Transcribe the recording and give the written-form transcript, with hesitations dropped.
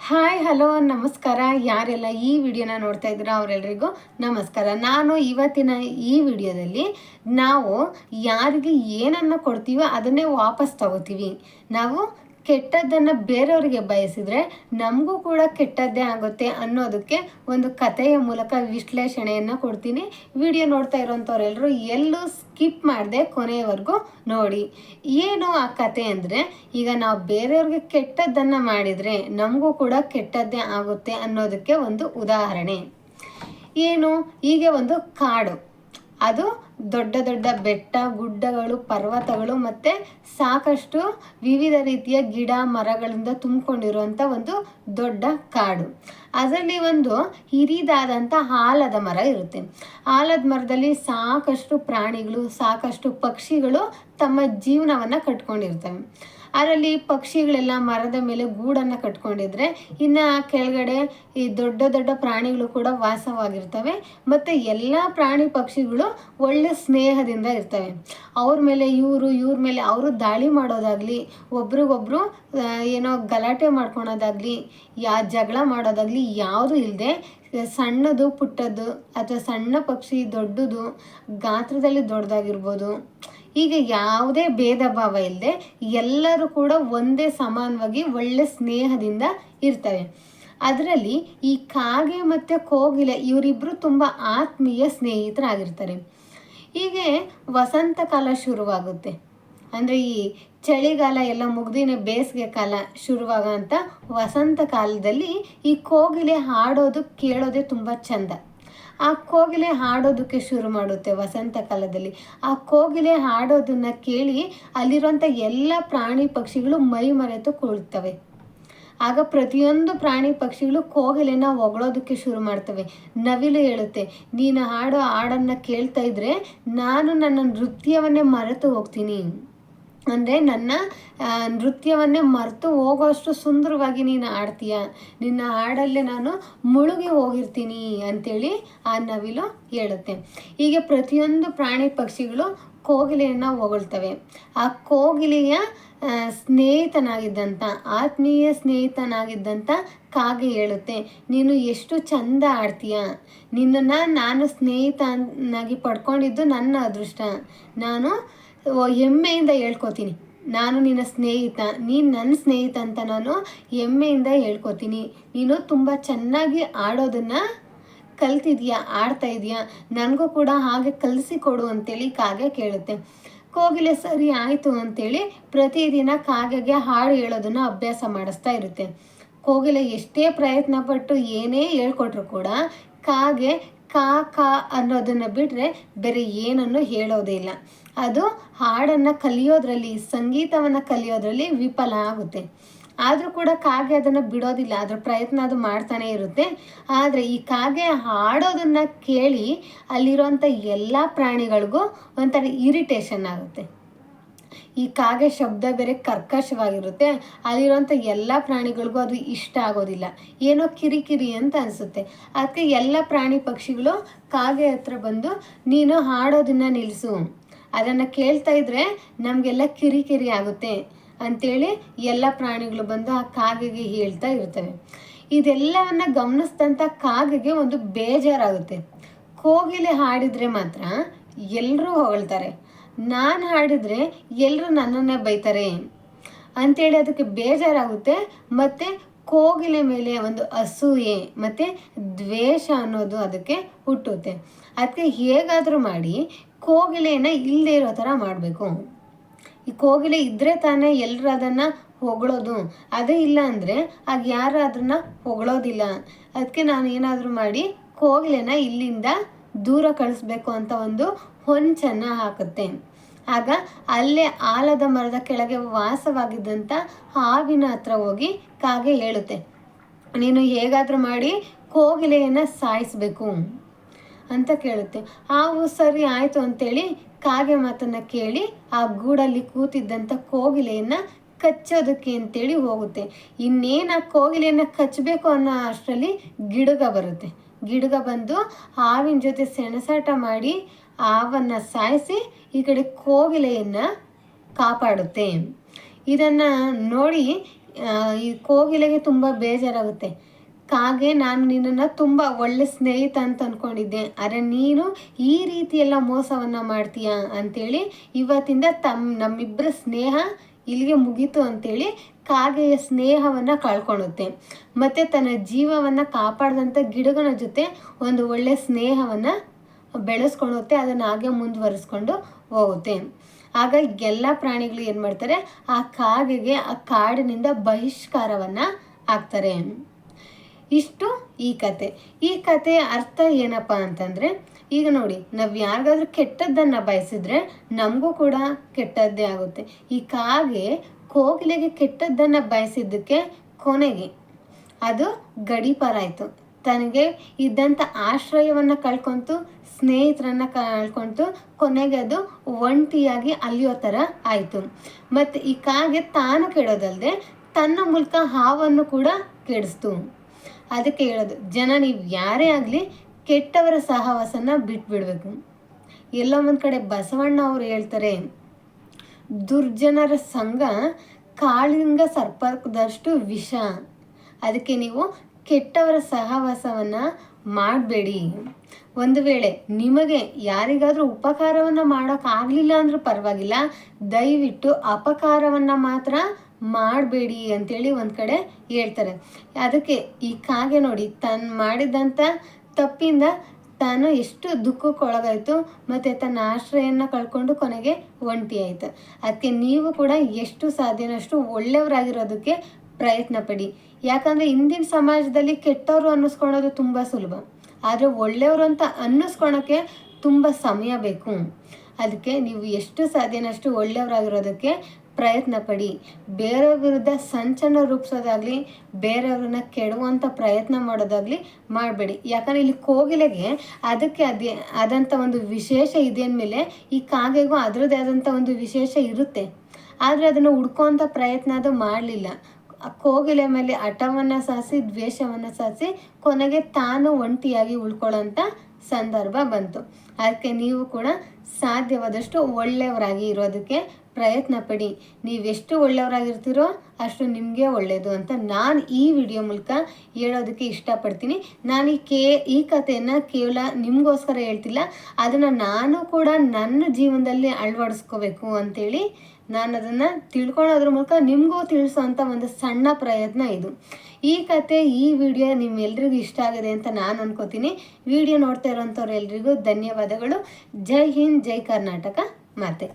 Hi hello ನಮಸ್ಕಾರ. ಯಾರೆಲ್ಲ ಈ ವಿಡಿಯೋನ ನೋಡ್ತಾ ಇದ್ದೀರಾ ಅವರೆಲ್ಲರಿಗೂ ನಮಸ್ಕಾರ. ನಾನು ಇವತ್ತಿನ ಈ ವಿಡಿಯೋದಲ್ಲಿ ನಾವು ಯಾರಿಗೆ ಏನನ್ನು ಕೊಡ್ತೀವೋ ಅದನ್ನೇ ವಾಪಸ್ ತಗೋತೀವಿ. ನಾವು ಕೆಟ್ಟದ್ದನ್ನು ಬೇರೆಯವರಿಗೆ ಬಯಸಿದರೆ ನಮಗೂ ಕೂಡ ಕೆಟ್ಟದ್ದೇ ಆಗುತ್ತೆ ಅನ್ನೋದಕ್ಕೆ ಒಂದು ಕಥೆಯ ಮೂಲಕ ವಿಶ್ಲೇಷಣೆಯನ್ನು ಕೊಡ್ತೀನಿ. ವಿಡಿಯೋ ನೋಡ್ತಾ ಇರೋಂಥವ್ರೆಲ್ಲರೂ ಎಲ್ಲೂ ಸ್ಕಿಪ್ ಮಾಡದೆ ಕೊನೆಯವರೆಗೂ ನೋಡಿ. ಏನು ಆ ಕತೆ ಅಂದರೆ, ಈಗ ನಾವು ಬೇರೆಯವ್ರಿಗೆ ಕೆಟ್ಟದ್ದನ್ನು ಮಾಡಿದರೆ ನಮಗೂ ಕೂಡ ಕೆಟ್ಟದ್ದೇ ಆಗುತ್ತೆ ಅನ್ನೋದಕ್ಕೆ ಒಂದು ಉದಾಹರಣೆ. ಏನು, ಹೀಗೆ ಒಂದು ಕಾಡು, ಅದು ದೊಡ್ಡ ದೊಡ್ಡ ಬೆಟ್ಟ ಗುಡ್ಡಗಳು ಪರ್ವತಗಳು ಮತ್ತು ಸಾಕಷ್ಟು ವಿವಿಧ ರೀತಿಯ ಗಿಡ ಮರಗಳಿಂದ ತುಂಬಿಕೊಂಡಿರುವಂಥ ಒಂದು ದೊಡ್ಡ ಕಾಡು. ಅದರಲ್ಲಿ ಒಂದು ಹಿರಿದಾದಂಥ ಆಲದ ಮರ ಇರುತ್ತೆ. ಆಲದ ಮರದಲ್ಲಿ ಸಾಕಷ್ಟು ಪ್ರಾಣಿಗಳು ಸಾಕಷ್ಟು ಪಕ್ಷಿಗಳು ತಮ್ಮ ಜೀವನವನ್ನು ಕಟ್ಕೊಂಡಿರ್ತವೆ. ಅದರಲ್ಲಿ ಪಕ್ಷಿಗಳೆಲ್ಲ ಮರದ ಮೇಲೆ ಗೂಡನ್ನು ಕಟ್ಕೊಂಡಿದ್ರೆ ಇನ್ನು ಕೆಳಗಡೆ ಈ ದೊಡ್ಡ ದೊಡ್ಡ ಪ್ರಾಣಿಗಳು ಕೂಡ ವಾಸವಾಗಿರ್ತವೆ. ಮತ್ತು ಎಲ್ಲ ಪ್ರಾಣಿ ಪಕ್ಷಿಗಳು ಒಳ್ಳೆ ಸ್ನೇಹದಿಂದ ಇರ್ತವೆ. ಅವ್ರ ಮೇಲೆ ಇವ್ರ ಮೇಲೆ ಅವರು ದಾಳಿ ಮಾಡೋದಾಗಲಿ, ಒಬ್ರಿಗೊಬ್ರು ಏನೋ ಗಲಾಟೆ ಮಾಡ್ಕೊಳೋದಾಗಲಿ, ಜಗಳ ಮಾಡೋದಾಗಲಿ ಯಾವುದೂ ಇಲ್ಲದೆ, ಸಣ್ಣದು ಪುಟ್ಟದ್ದು ಅಥವಾ ಸಣ್ಣ ಪಕ್ಷಿ ದೊಡ್ಡದು ಗಾತ್ರದಲ್ಲಿ ದೊಡ್ಡದಾಗಿರ್ಬೋದು, ಹೀಗೆ ಯಾವುದೇ ಭೇದ ಭಾವ ಇಲ್ಲದೆ ಎಲ್ಲರೂ ಕೂಡ ಒಂದೇ ಸಮಾನವಾಗಿ ಒಳ್ಳೆ ಸ್ನೇಹದಿಂದ ಇರ್ತವೆ. ಅದರಲ್ಲಿ ಈ ಕಾಗೆ ಮತ್ತು ಕೋಗಿಲೆ ಇವರಿಬ್ಬರು ತುಂಬ ಆತ್ಮೀಯ ಸ್ನೇಹಿತರಾಗಿರ್ತಾರೆ. ಹೀಗೆ ವಸಂತ ಕಾಲ ಶುರುವಾಗುತ್ತೆ. ಅಂದರೆ ಈ ಚಳಿಗಾಲ ಎಲ್ಲ ಮುಗ್ದಿನ ಬೇಸಿಗೆ ಕಾಲ ಶುರುವಾಗೋಂಥ ವಸಂತ ಕಾಲದಲ್ಲಿ ಈ ಕೋಗಿಲೆ ಹಾಡೋದು ಕೇಳೋದೇ ತುಂಬ ಚೆಂದ. ಆ ಕೋಗಿಲೆ ಹಾಡೋದಕ್ಕೆ ಶುರು ಮಾಡುತ್ತೆ ವಸಂತ ಕಾಲದಲ್ಲಿ. ಆ ಕೋಗಿಲೆ ಹಾಡೋದನ್ನು ಕೇಳಿ ಅಲ್ಲಿರುವಂಥ ಎಲ್ಲ ಪ್ರಾಣಿ ಪಕ್ಷಿಗಳು ಮೈ ಮರೆತು ಕುಳಿತವೆ. ಆಗ ಪ್ರತಿಯೊಂದು ಪ್ರಾಣಿ ಪಕ್ಷಿಗಳು ಕೋಗಿಲೆನ ಹೊಗಳೋದಕ್ಕೆ ಶುರು ಮಾಡ್ತವೆ. ನವಿಲು ಹೇಳುತ್ತೆ, ನೀನು ಹಾಡೋ ಹಾಡನ್ನು ಕೇಳ್ತಾ ಇದ್ರೆ ನಾನು ನನ್ನ ನೃತ್ಯವನ್ನೇ ಮರೆತು ಹೋಗ್ತೀನಿ. ಅಂದರೆ ನನ್ನ ನೃತ್ಯವನ್ನೇ ಮರೆತು ಹೋಗೋಷ್ಟು ಸುಂದರವಾಗಿ ನೀನು ಹಾಡ್ತೀಯ, ನಿನ್ನ ಹಾಡಲ್ಲೇ ನಾನು ಮುಳುಗಿ ಹೋಗಿರ್ತೀನಿ ಅಂಥೇಳಿ ಆ ನವಿಲು ಹೇಳುತ್ತೆ. ಹೀಗೆ ಪ್ರತಿಯೊಂದು ಪ್ರಾಣಿ ಪಕ್ಷಿಗಳು ಕೋಗಿಲೆಯನ್ನು ಹೊಗಳ್ತವೆ. ಆ ಕೋಗಿಲೆಯ ಸ್ನೇಹಿತನಾಗಿದ್ದಂಥ ಆತ್ಮೀಯ ಸ್ನೇಹಿತನಾಗಿದ್ದಂಥ ಕಾಗೆ ಹೇಳುತ್ತೆ, ನೀನು ಎಷ್ಟು ಚಂದ ಆಡ್ತೀಯ, ನಿನ್ನನ್ನು ನಾನು ಸ್ನೇಹಿತನಾಗಿ ಪಡ್ಕೊಂಡಿದ್ದು ನನ್ನ ಅದೃಷ್ಟ. ನಾನು ಹೆಮ್ಮೆಯಿಂದ ಹೇಳ್ಕೊತೀನಿ, ನಾನು ನಿನ್ನ ಸ್ನೇಹಿತ, ನೀನು ನನ್ನ ಸ್ನೇಹಿತ ಅಂತ ನಾನು ಹೆಮ್ಮೆಯಿಂದ ಹೇಳ್ಕೊತೀನಿ. ನೀನು ತುಂಬ ಚೆನ್ನಾಗಿ ಆಡೋದನ್ನು ಕಲ್ತಿದ್ಯಾ, ಆಡ್ತಾ ಇದೆಯಾ, ನನಗೂ ಕೂಡ ಹಾಗೆ ಕಲಿಸಿಕೊಡು ಅಂತೇಳಿ ಕಾಗೆ ಕೇಳುತ್ತೆ. ಕೋಗಿಲೆ ಸರಿ ಆಯಿತು ಅಂತೇಳಿ ಪ್ರತಿದಿನ ಕಾಗೆಗೆ ಹಾಡು ಹೇಳೋದನ್ನು ಅಭ್ಯಾಸ ಮಾಡಿಸ್ತಾ ಇರುತ್ತೆ. ಕೋಗಿಲೆ ಎಷ್ಟೇ ಪ್ರಯತ್ನ ಪಟ್ಟು ಏನೇ ಹೇಳ್ಕೊಟ್ರು ಕೂಡ ಕಾಗೆ ಕಾ ಕಾ ಅನ್ನೋದನ್ನು ಬಿಟ್ಟರೆ ಬೇರೆ ಏನನ್ನು ಹೇಳೋದೇ ಇಲ್ಲ. ಅದು ಹಾಡನ್ನು ಕಲಿಯೋದ್ರಲ್ಲಿ, ಸಂಗೀತವನ್ನು ಕಲಿಯೋದ್ರಲ್ಲಿ ವಿಫಲ ಆಗುತ್ತೆ. ಆದರೂ ಕೂಡ ಕಾಗೆ ಅದನ್ನು ಬಿಡೋದಿಲ್ಲ, ಅದರ ಪ್ರಯತ್ನ ಅದು ಮಾಡ್ತಾನೇ ಇರುತ್ತೆ. ಆದರೆ ಈ ಕಾಗೆ ಹಾಡೋದನ್ನು ಕೇಳಿ ಅಲ್ಲಿರೋಂಥ ಎಲ್ಲ ಪ್ರಾಣಿಗಳಿಗೂ ಒಂಥರ ಇರಿಟೇಷನ್ ಆಗುತ್ತೆ. ಈ ಕಾಗೆ ಶಬ್ದ ಬೇರೆ ಕರ್ಕಶವಾಗಿರುತ್ತೆ, ಅಲ್ಲಿರೋಂಥ ಎಲ್ಲ ಪ್ರಾಣಿಗಳಿಗೂ ಅದು ಇಷ್ಟ ಆಗೋದಿಲ್ಲ, ಏನೋ ಕಿರಿಕಿರಿ ಅಂತ ಅನಿಸುತ್ತೆ. ಅದಕ್ಕೆ ಎಲ್ಲ ಪ್ರಾಣಿ ಪಕ್ಷಿಗಳು ಕಾಗೆ ಹತ್ರ ಬಂದು, ನೀನು ಹಾಡೋದನ್ನು ನಿಲ್ಲಿಸು, ಅದನ್ನು ಕೇಳ್ತಾ ಇದ್ರೆ ನಮಗೆಲ್ಲ ಕಿರಿಕಿರಿ ಆಗುತ್ತೆ ಅಂಥೇಳಿ ಎಲ್ಲ ಪ್ರಾಣಿಗಳು ಬಂದು ಆ ಕಾಗೆಗೆ ಹೇಳ್ತಾ ಇರ್ತವೆ. ಇದೆಲ್ಲವನ್ನು ಗಮನಿಸಿದಂಥ ಕಾಗೆಗೆ ಒಂದು ಬೇಜಾರಾಗುತ್ತೆ. ಕೋಗಿಲೆ ಹಾಡಿದರೆ ಮಾತ್ರ ಎಲ್ಲರೂ ಹೊಗಳ್ತಾರೆ, ನಾನು ಹಾಡಿದರೆ ಎಲ್ಲರೂ ನನ್ನನ್ನೇ ಬೈತಾರೆ ಅಂಥೇಳಿ ಅದಕ್ಕೆ ಬೇಜಾರಾಗುತ್ತೆ. ಮತ್ತು ಕೋಗಿಲೆ ಮೇಲೆ ಒಂದು ಅಸೂಯೆ ಮತ್ತು ದ್ವೇಷ ಅನ್ನೋದು ಅದಕ್ಕೆ ಹುಟ್ಟುತ್ತೆ. ಅದಕ್ಕೆ ಹೇಗಾದರೂ ಮಾಡಿ ಕೋಗಿಲೆಯನ್ನು ಇಲ್ಲದೆ ಇರೋ ಥರ ಮಾಡಬೇಕು. ಈ ಕೋಗಿಲೆ ಇದ್ದರೆ ತಾನೇ ಎಲ್ಲರೂ ಅದನ್ನು ಹೊಗಳೋದು, ಅದೇ ಇಲ್ಲ ಅಂದರೆ ಆಗ ಯಾರು ಅದನ್ನು ಹೊಗಳೋದಿಲ್ಲ. ಅದಕ್ಕೆ ನಾನು ಏನಾದರೂ ಮಾಡಿ ಕೋಗಿಲೆನ ಇಲ್ಲಿಂದ ದೂರ ಕಳಿಸ್ಬೇಕು ಅಂತ ಒಂದು ಹೊಂಚನ್ನು ಹಾಕುತ್ತೆ. ಆಗ ಅಲ್ಲೇ ಆಲದ ಮರದ ಕೆಳಗೆ ವಾಸವಾಗಿದ್ದಂಥ ಹಾವಿನ ಹತ್ರ ಹೋಗಿ ಕಾಗೆ ಹೇಳುತ್ತೆ, ನೀನು ಹೇಗಾದರೂ ಮಾಡಿ ಕೋಗಿಲೆಯನ್ನು ಸಾಯಿಸಬೇಕು ಅಂತ ಕೇಳುತ್ತೆ. ಹಾವು ಸರಿ ಆಯಿತು ಅಂತೇಳಿ ಕಾಗೆ ಮಾತನ್ನು ಕೇಳಿ ಆ ಗೂಡಲ್ಲಿ ಕೂತಿದ್ದಂಥ ಕೋಗಿಲೆಯನ್ನು ಕಚ್ಚೋದಕ್ಕೆ ಅಂತೇಳಿ ಹೋಗುತ್ತೆ. ಇನ್ನೇನು ಆ ಕೋಗಿಲೆಯನ್ನು ಕಚ್ಚಬೇಕು ಅನ್ನೋ ಅಷ್ಟರಲ್ಲಿ ಗಿಡುಗ ಬರುತ್ತೆ. ಗಿಡುಗ ಬಂದು ಹಾವಿನ ಜೊತೆ ಸೆಣಸಾಟ ಮಾಡಿ ಹಾವನ್ನು ಸಾಯಿಸಿ ಈ ಕಡೆ ಕೋಗಿಲೆಯನ್ನು ಕಾಪಾಡುತ್ತೆ. ಇದನ್ನು ನೋಡಿ ಈ ಕೋಗಿಲೆಗೆ ತುಂಬ ಬೇಜಾರಾಗುತ್ತೆ. ಕಾಗೆ, ನಾನು ನಿನ್ನನ್ನು ತುಂಬ ಒಳ್ಳೆ ಸ್ನೇಹಿತ ಅಂತ ಅಂದ್ಕೊಂಡಿದ್ದೆ, ಆದರೆ ನೀನು ಈ ರೀತಿ ಎಲ್ಲ ಮೋಸವನ್ನು ಮಾಡ್ತೀಯ ಅಂಥೇಳಿ ಇವತ್ತಿಂದ ನಮ್ಮಿಬ್ಬರ ಸ್ನೇಹ ಇಲ್ಲಿಗೆ ಮುಗೀತು ಅಂಥೇಳಿ ಕಾಗೆಯ ಸ್ನೇಹವನ್ನು ಕಳ್ಕೊಳುತ್ತೆ. ಮತ್ತು ತನ್ನ ಜೀವವನ್ನು ಕಾಪಾಡಿದಂಥ ಗಿಡಗಳ ಜೊತೆ ಒಂದು ಒಳ್ಳೆಯ ಸ್ನೇಹವನ್ನು ಬೆಳೆಸ್ಕೊಳ್ಳುತ್ತೆ. ಅದನ್ನು ಹಾಗೆ ಮುಂದುವರಿಸ್ಕೊಂಡು ಹೋಗುತ್ತೆ. ಆಗ ಎಲ್ಲ ಪ್ರಾಣಿಗಳು ಏನು ಮಾಡ್ತಾರೆ, ಆ ಕಾಗೆಗೆ ಆ ಕಾಡಿನಿಂದ ಬಹಿಷ್ಕಾರವನ್ನು ಹಾಕ್ತಾರೆ. ಇಷ್ಟು ಈ ಕಥೆಯ ಅರ್ಥ ಏನಪ್ಪ ಅಂತಂದರೆ, ಈಗ ನೋಡಿ, ನಾವು ಯಾರಿಗಾದ್ರೂ ಕೆಟ್ಟದ್ದನ್ನು ಬಯಸಿದ್ರೆ ನಮಗೂ ಕೂಡ ಕೆಟ್ಟದ್ದೇ ಆಗುತ್ತೆ. ಈ ಕಾಗೆ ಕೋಗಿಲೆಗೆ ಕೆಟ್ಟದ್ದನ್ನು ಬಯಸಿದ್ದಕ್ಕೆ ಕೊನೆಗೆ ಅದು ಗಡೀಪಾರಾಯಿತು. ತನಗೆ ಇದ್ದಂಥ ಆಶ್ರಯವನ್ನು ಕಳ್ಕೊಂತು, ಸ್ನೇಹಿತರನ್ನು ಕಳ್ಕೊಂತು, ಕೊನೆಗೆ ಅದು ಒಂಟಿಯಾಗಿ ಅಲಿಯೋ ಥರ ಆಯಿತು. ಮತ್ತು ಈ ಕಾಗೆ ತಾನು ಕೆಡೋದಲ್ಲದೆ ತನ್ನ ಮೂಲಕ ಹಾವನ್ನು ಕೂಡ ಕೆಡಿಸ್ತು. ಅದಕ್ಕೆ ಹೇಳೋದು, ಜನ ನೀವು ಯಾರೇ ಆಗಲಿ ಕೆಟ್ಟವರ ಸಹವಾಸನ ಬಿಟ್ಬಿಡ್ಬೇಕು. ಎಲ್ಲೋ ಒಂದು ಕಡೆ ಬಸವಣ್ಣ ಅವರು ಹೇಳ್ತಾರೆ, ದುರ್ಜನರ ಸಂಘ ಕಾಳಿಂಗ ಸರ್ಪದಷ್ಟು ವಿಷ. ಅದಕ್ಕೆ ನೀವು ಕೆಟ್ಟವರ ಸಹವಾಸವನ್ನು ಮಾಡಬೇಡಿ. ಒಂದು ವೇಳೆ ನಿಮಗೆ ಯಾರಿಗಾದರೂ ಉಪಕಾರವನ್ನು ಮಾಡೋಕ್ಕಾಗಲಿಲ್ಲ ಅಂದರೂ ಪರವಾಗಿಲ್ಲ, ದಯವಿಟ್ಟು ಅಪಕಾರವನ್ನು ಮಾತ್ರ ಮಾಡಬೇಡಿ ಅಂತೇಳಿ ಒಂದು ಕಡೆ ಹೇಳ್ತಾರೆ. ಅದಕ್ಕೆ ಈ ಕಾಗೆ ನೋಡಿ, ಮಾಡಿದಂಥ ತಪ್ಪಿಂದ ತಾನು ಎಷ್ಟು ದುಃಖಕ್ಕೊಳಗಾಯಿತು, ಮತ್ತು ತನ್ನ ಆಶ್ರಯನ ಕಳ್ಕೊಂಡು ಕೊನೆಗೆ ಒಂಟಿ ಆಯಿತು. ಅದಕ್ಕೆ ನೀವು ಕೂಡ ಎಷ್ಟು ಸಾಧ್ಯನಷ್ಟು ಒಳ್ಳೆಯವರಾಗಿರೋದಕ್ಕೆ ಪ್ರಯತ್ನ ಪಡಿ. ಯಾಕಂದರೆ ಇಂದಿನ ಸಮಾಜದಲ್ಲಿ ಕೆಟ್ಟವರು ಅನ್ನಿಸ್ಕೊಳೋದು ತುಂಬ ಸುಲಭ, ಆದರೆ ಒಳ್ಳೆಯವರು ಅಂತ ಅನ್ನಿಸ್ಕೊಳೋಕ್ಕೆ ತುಂಬ ಸಮಯ ಬೇಕು. ಅದಕ್ಕೆ ನೀವು ಎಷ್ಟು ಸಾಧ್ಯನಷ್ಟು ಒಳ್ಳೆಯವರಾಗಿರೋದಕ್ಕೆ ಪ್ರಯತ್ನ ಪಡಿ. ಬೇರೆಯವ್ರ ವಿರುದ್ಧ ಸಂಚನ ರೂಪಿಸೋದಾಗಲಿ, ಬೇರೆಯವ್ರನ್ನ ಕೆಡುವಂಥ ಪ್ರಯತ್ನ ಮಾಡೋದಾಗಲಿ ಮಾಡಬೇಡಿ. ಯಾಕಂದರೆ ಇಲ್ಲಿ ಕೋಗಿಲೆಗೆ ಅದಕ್ಕೆ ಆದಂಥ ಒಂದು ವಿಶೇಷ ಇದೆ ಅಂದಮೇಲೆ ಈ ಕಾಗೆಗೂ ಅದರದ್ದೇ ಆದಂಥ ಒಂದು ವಿಶೇಷ ಇರುತ್ತೆ. ಆದರೆ ಅದನ್ನು ಹುಡ್ಕೋಂಥ ಪ್ರಯತ್ನ ಅದು ಮಾಡಲಿಲ್ಲ. ಕೋಗಿಲೆ ಮೇಲೆ ಹಠವನ್ನು ಸಾಧಿಸಿ, ದ್ವೇಷವನ್ನು ಸಾಧಿಸಿ ಕೊನೆಗೆ ತಾನು ಒಂಟಿಯಾಗಿ ಉಳ್ಕೊಳ್ಳೋಂಥ ಸಂದರ್ಭ ಬಂತು. ಅದಕ್ಕೆ ನೀವು ಕೂಡ ಸಾಧ್ಯವಾದಷ್ಟು ಒಳ್ಳೆಯವರಾಗಿ ಇರೋದಕ್ಕೆ ಪ್ರಯತ್ನ ಪಡಿ. ನೀವೆಷ್ಟು ಒಳ್ಳೆಯವರಾಗಿರ್ತೀರೋ ಅಷ್ಟು ನಿಮಗೆ ಒಳ್ಳೆಯದು ಅಂತ ನಾನು ಈ ವಿಡಿಯೋ ಮೂಲಕ ಹೇಳೋದಕ್ಕೆ ಇಷ್ಟಪಡ್ತೀನಿ. ನಾನು ಈ ಕಥೆಯನ್ನು ಕೇವಲ ನಿಮಗೋಸ್ಕರ ಹೇಳ್ತಿಲ್ಲ, ಅದನ್ನು ನಾನು ಕೂಡ ನನ್ನ ಜೀವನದಲ್ಲಿ ಅಳವಡಿಸ್ಕೋಬೇಕು ಅಂಥೇಳಿ ನಾನು ಅದನ್ನು ತಿಳ್ಕೊಳ್ಳೋದ್ರ ಮೂಲಕ ನಿಮಗೂ ತಿಳಿಸೋವಂಥ ಒಂದು ಸಣ್ಣ ಪ್ರಯತ್ನ ಇದು. ಈ ಕತೆ, ಈ ವಿಡಿಯೋ ನಿಮ್ಮೆಲ್ರಿಗೂ ಇಷ್ಟ ಆಗಿದೆ ಅಂತ ನಾನು ಅನ್ಕೋತೀನಿ. ವಿಡಿಯೋ ನೋಡ್ತಾ ಇರೋಂಥವ್ರು ಎಲ್ರಿಗೂ ಧನ್ಯವಾದಗಳು. ಜೈ ಹಿಂದ್, ಜೈ ಕರ್ನಾಟಕ ಮಾತೆ.